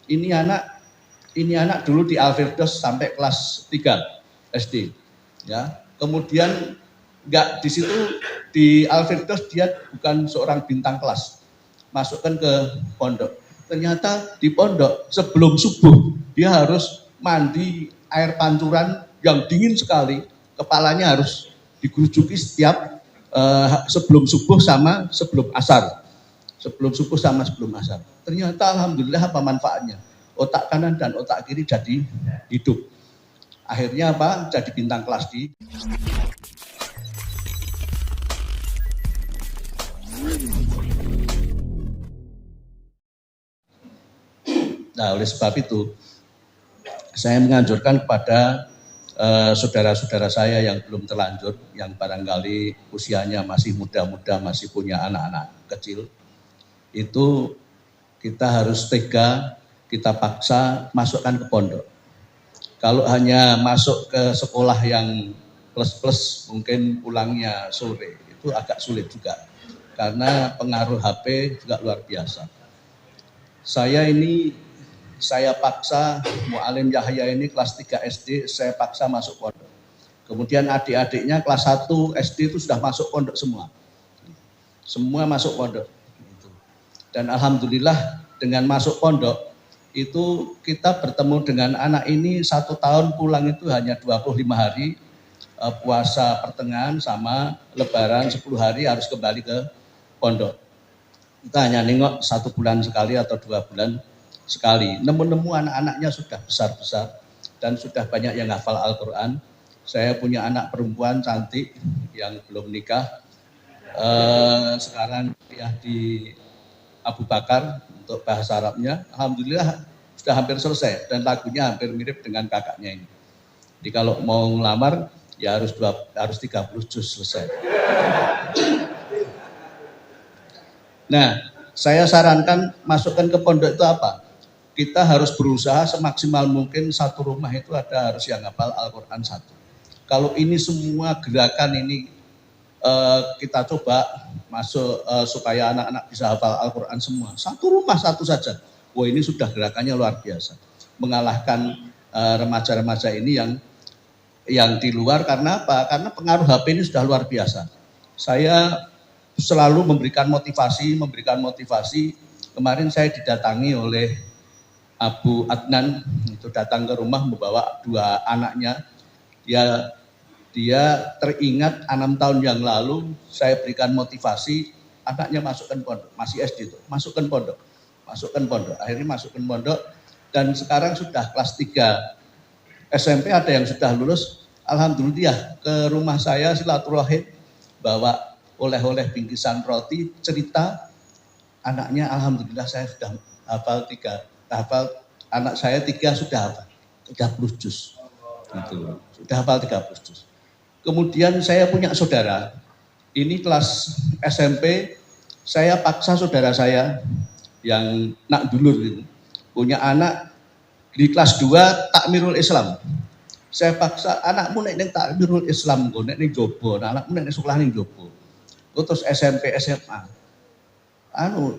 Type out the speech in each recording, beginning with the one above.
ini anak dulu di Al-Firdaus sampai kelas 3 SD, ya. Kemudian enggak di situ di Al-Firdaus dia bukan seorang bintang kelas, masukkan ke pondok. Ternyata di pondok sebelum subuh dia harus mandi air pancuran yang dingin sekali, kepalanya harus digurujuki setiap sebelum subuh sama sebelum asar. Sebelum subuh sama sebelum asar. Ternyata alhamdulillah apa manfaatnya? Otak kanan dan otak kiri jadi hidup. Akhirnya apa? Jadi bintang kelas di. Nah, oleh sebab itu saya menganjurkan kepada saudara-saudara saya yang belum terlanjur, yang barangkali usianya masih muda-muda, masih punya anak-anak kecil, itu kita harus tega, kita paksa masukkan ke pondok. Kalau hanya masuk ke sekolah yang plus-plus, mungkin pulangnya sore, itu agak sulit juga. Karena pengaruh HP juga luar biasa. Saya paksa Mu'alim Yahya ini kelas 3 SD, saya paksa masuk pondok. Kemudian adik-adiknya kelas 1 SD itu sudah masuk pondok semua. Semua masuk pondok. Dan alhamdulillah dengan masuk pondok itu kita bertemu dengan anak ini 1 tahun pulang itu hanya 25 hari, puasa pertengahan sama lebaran 10 hari harus kembali ke pondok. Kita hanya nengok 1 bulan sekali atau 2 bulan sekali. Nemu-nemu anak-anaknya sudah besar-besar dan sudah banyak yang hafal Al-Quran. Saya punya anak perempuan cantik yang belum nikah, sekarang ya di Abu Bakar untuk bahasa Arabnya, alhamdulillah sudah hampir selesai dan lagunya hampir mirip dengan kakaknya ini. Jadi kalau mau ngelamar ya harus 30 juz selesai. Nah, saya sarankan masukkan ke pondok itu apa? Kita harus berusaha semaksimal mungkin satu rumah itu harus yang hafal Al-Quran 1. Kalau ini semua gerakan ini kita coba masuk supaya anak-anak bisa hafal Al-Quran semua. Satu rumah satu saja. Wah, ini sudah gerakannya luar biasa. Mengalahkan remaja-remaja ini yang di luar. Karena apa? Karena pengaruh HP ini sudah luar biasa. Saya selalu memberikan motivasi. Kemarin saya didatangi oleh Abu Adnan, itu datang ke rumah membawa 2 anaknya. Dia teringat 6 tahun yang lalu saya berikan motivasi, anaknya masukkan pondok, masih SD itu, masukkan pondok. Akhirnya masukkan pondok dan sekarang sudah kelas 3 SMP, ada yang sudah lulus. Alhamdulillah ke rumah saya silaturahim, bawa oleh-oleh bingkisan roti, cerita anaknya alhamdulillah saya sudah hafal 3. Anak saya 3 sudah hafal 30 juz. Gitu. Sudah hafal 30 juz. Kemudian saya punya saudara, ini kelas SMP, saya paksa saudara saya yang nak dulur itu, punya anak di kelas 2 takmirul Islam. Saya paksa, anakmu nek ning takmirul Islam kok, nek ning jobo, anakmu nek ning sekolah ning jobo. Terus SMP, SMA.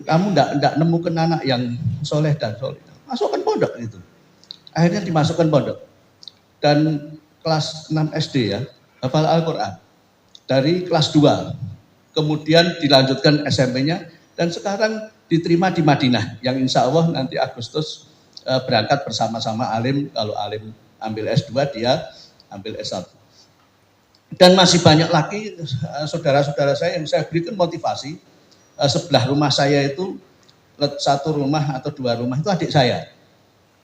Kamu ndak nemukan anak yang soleh dan soleh. Masukkan pondok itu. Akhirnya dimasukkan pondok. Dan kelas 6 SD ya, hafal Al-Quran dari kelas 2, kemudian dilanjutkan SMP-nya dan sekarang diterima di Madinah yang insya Allah nanti Agustus berangkat bersama-sama Alim. Kalau Alim ambil S2, dia ambil S1. Dan masih banyak lagi saudara-saudara saya yang saya berikan motivasi. Sebelah rumah saya itu 1 rumah atau 2 rumah itu adik saya.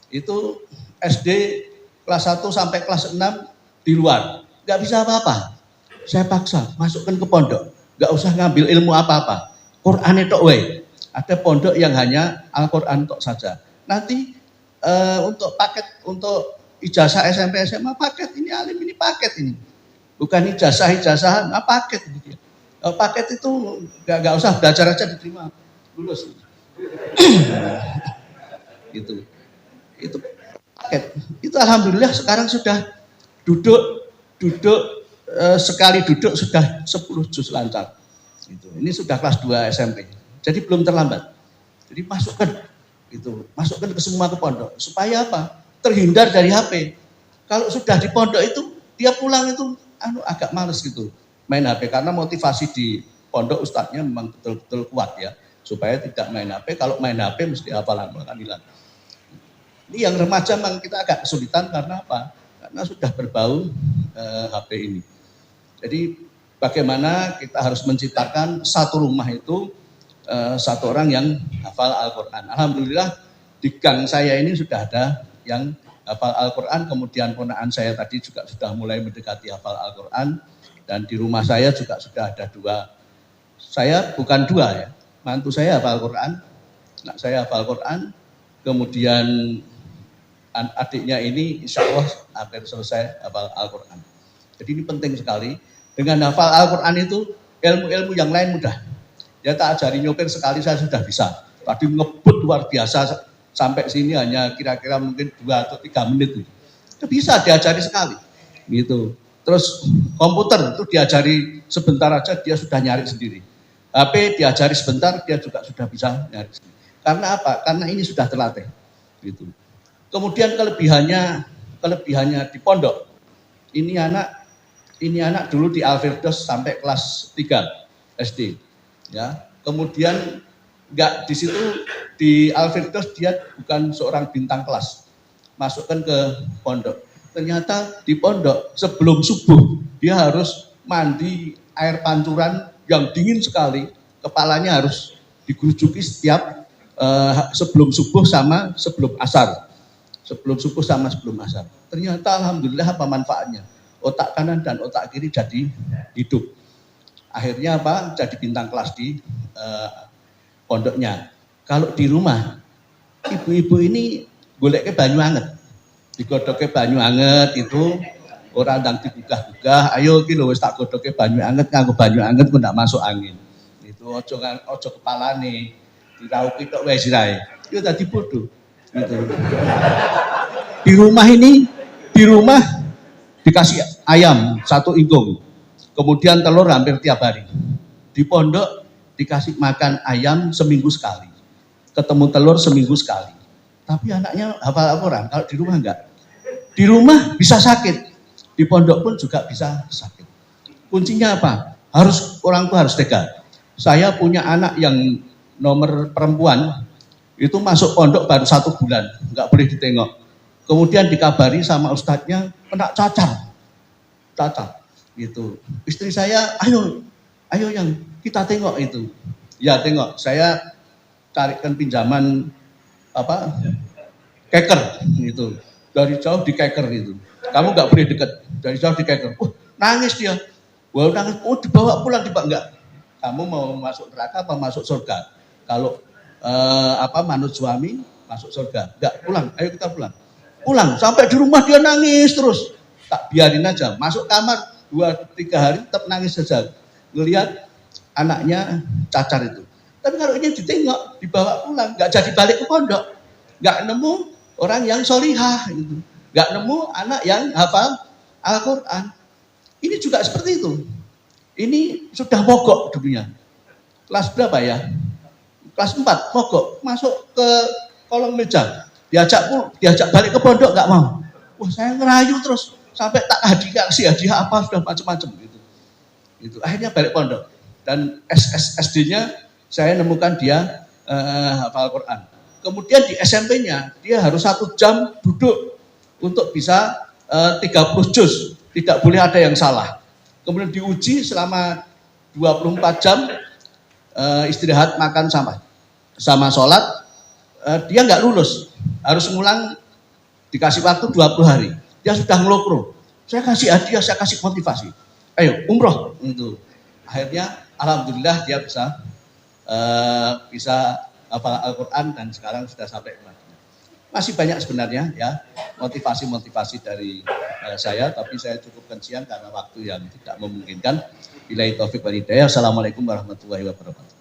Itu SD kelas 1 sampai kelas 6 di luar. Gak bisa apa-apa, saya paksa masukkan ke pondok, gak usah ngambil ilmu apa-apa, Quran itu ada pondok yang hanya Al-Quran tok saja. Nanti untuk paket, untuk ijazah SMP SMA paket, ini Alim ini paket ini, bukan ijazah, paket gitu ya. Paket itu gak usah belajar aja diterima lulus. Gitu. Itu paket. Itu alhamdulillah sekarang sudah duduk sekali duduk sudah 10 juz lancar. Gitu. Ini sudah kelas 2 SMP. Jadi belum terlambat. Jadi masukkan. Itu masukkan ke semua ke pondok. Supaya apa? Terhindar dari HP. Kalau sudah di pondok itu dia pulang itu agak males gitu main HP, karena motivasi di pondok ustadznya memang betul-betul kuat ya, supaya tidak main HP. Kalau main HP mesti hafalan akan hilang. Ini yang remaja memang kita agak kesulitan karena apa? Karena sudah berbau HP ini. Jadi bagaimana kita harus menciptakan satu rumah itu satu orang yang hafal Al-Quran. Alhamdulillah di gang saya ini sudah ada yang hafal Al-Quran, kemudian ponakan saya tadi juga sudah mulai mendekati hafal Al-Quran, dan di rumah saya juga sudah ada 2. Saya bukan 2 ya, mantu saya hafal Al-Quran, anak saya hafal Al-Quran, kemudian adiknya ini insya Allah hampir selesai hafal Al-Quran. Jadi ini penting sekali. Dengan hafal Al-Quran itu ilmu-ilmu yang lain mudah. Ya tak ajari nyopir sekali saya sudah bisa. Tadi ngebut luar biasa sampai sini hanya kira-kira mungkin 2 atau 3 menit. Itu bisa diajari sekali. Gitu. Terus komputer itu diajari sebentar aja dia sudah nyari sendiri. HP diajari sebentar dia juga sudah bisa nyari sendiri. Karena apa? Karena ini sudah terlatih. Gitu. Kemudian kelebihannya di pondok. Ini anak dulu di Al-Firdaus sampai kelas 3 SD. Ya, kemudian enggak di situ di Al-Firdaus dia bukan seorang bintang kelas. Masukkan ke pondok. Ternyata di pondok sebelum subuh dia harus mandi air pancuran yang dingin sekali. Kepalanya harus digurujuki setiap sebelum subuh sama sebelum asar. Sebelum subuh sama sebelum asar. Ternyata alhamdulillah apa manfaatnya? Otak kanan dan otak kiri jadi hidup. Akhirnya apa? Jadi bintang kelas di pondoknya. Kalau di rumah, ibu-ibu ini goleknya banyu anget. Digodoknya banyu anget itu orang ndang digugah-gugah, ayo iki lho wis tak godoknya banyu anget, nganggo banyu anget kok ndak masuk angin. Itu ojo kepalane, dirauki tok wae sirahe. Itu tadi bodoh. Gitu. Di rumah dikasih ayam 1 ingkung. Kemudian telur hampir tiap hari. Di pondok dikasih makan ayam seminggu sekali. Ketemu telur seminggu sekali. Tapi anaknya hafal Al-Quran, kalau di rumah enggak. Di rumah bisa sakit, di pondok pun juga bisa sakit. Kuncinya apa? Orang tua harus tega. Saya punya anak yang nomor perempuan, itu masuk pondok baru 1 bulan, enggak boleh ditengok. Kemudian dikabari sama ustadznya, kena cacar. Gitu. Istri saya, ayo yang kita tengok itu. Ya tengok, saya carikan pinjaman keker gitu. Dari jauh dikeker gitu. Kamu nggak boleh deket. Dari jauh dikeker. Nangis dia. Wah nangis. Dibawa pulang enggak. Kamu mau masuk neraka apa masuk surga? Kalau manut suami masuk surga. Enggak, pulang. Ayo kita pulang. Pulang sampai di rumah dia nangis terus. Tak biarin aja. Masuk kamar 2-3 hari tetap nangis saja. Ngelihat anaknya cacar itu. Tapi kalau ini ditengok, dibawa pulang, nggak jadi balik ke pondok, nggak nemu orang yang solihah, gitu. Nggak nemu anak yang hafal Al-Quran. Ini juga seperti itu. Ini sudah mogok dunia. Kelas berapa ya? Kelas 4, mogok, masuk ke kolong meja, diajak balik ke pondok nggak mau. Wah saya ngerayu terus sampai tak kasih hadiah apa sudah macam-macam gitu. Itu akhirnya balik pondok. Dan SD-nya saya nemukan dia hafal Quran. Kemudian di SMP-nya dia harus 1 jam duduk untuk bisa 30 juz. Tidak boleh ada yang salah. Kemudian diuji selama 24 jam istirahat makan sama sholat. Dia nggak lulus. Harus ngulang dikasih waktu 20 hari. Dia sudah ngelokro. Saya kasih hadiah, saya kasih motivasi. Ayo umroh itu. Akhirnya alhamdulillah dia bisa hafal Al-Quran dan sekarang sudah sampai ke Madinah. Masih banyak sebenarnya ya motivasi-motivasi dari saya, tapi saya cukupkan siang karena waktu yang tidak memungkinkan. Billahi taufik wal hidayah. Assalamualaikum warahmatullahi wabarakatuh.